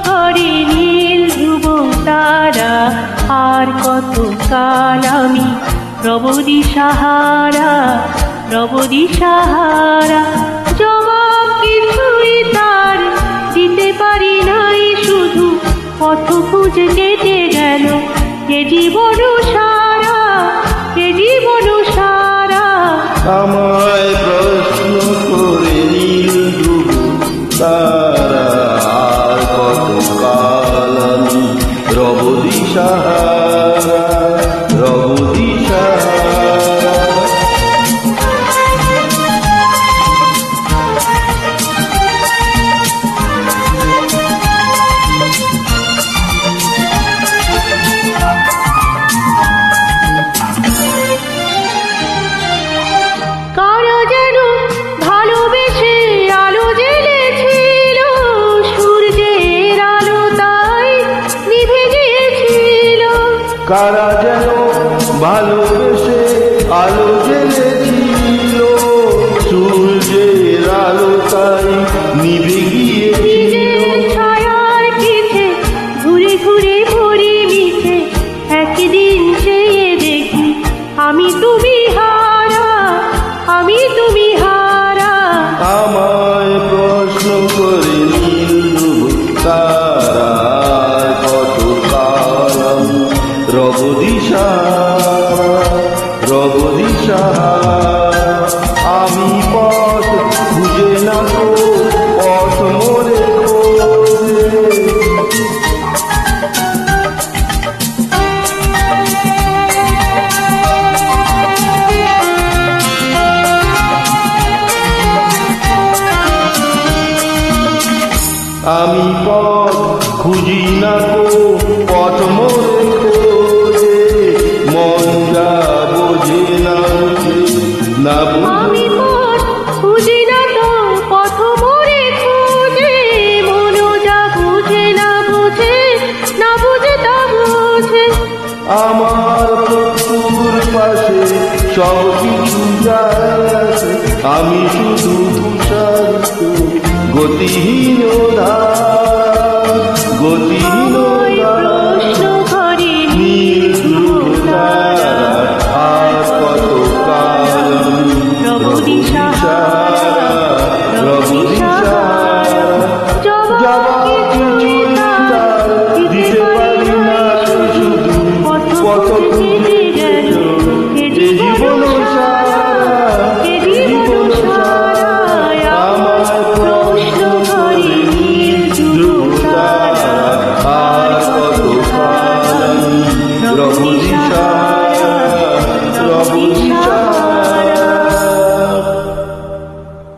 করে নীল ধ্রুব তারা। আর কত কাল আমি রব দিশাহারা, রব দিশাহারা। জবাব কিছুই তার দিতে পারি নাই, শুধু পথ খুঁজে কেটে গেল এ জীবন সারা, এ জীবন সারা। আমায় প্রশ্ন করে নীল ধ্রুব তারা। আর কত কাল আমি রব দিশাহারা, রব দিশাহারা। কারো যেন ভালোবেসে আলো জ্বেলেছিল, সূর্যের আলো তাই নিভে গিয়েছিল। কারা যেন ভালোবেসে আলো জ্বেলেছিল, সূর্যের আলো তাই নিভে গিয়েছিল। নিজের ছায়ার পিছে ঘুরে ঘুরে মরি মিছে, একদিন চেয়ে দেখি আমি তুমি হারা, আমি তুমি হারা। আমায় প্রশ্ন করে নীল ধ্রুব তারা। আর কত কাল আমি রব দিশাহারা, রব দিশাহারা। আমি পথ খুঁজে না তো, পথ মোরে খোঁজে। আমি পথ খুঁজি না তো, পথ মোরে খোঁজে। মন যা বোঝে না বুঝে, না আমি বুঝে। পথ খুঁজি না তো, পথ মোরে খোঁজে। মনও যা বুঝে না বুঝে, না বুঝে তা বুঝে। আমার মৃত্যুর পাশে সব কিছু যায় আসে, আমি শুধু তুষারিত গতিহীন ধারা, গতিহীন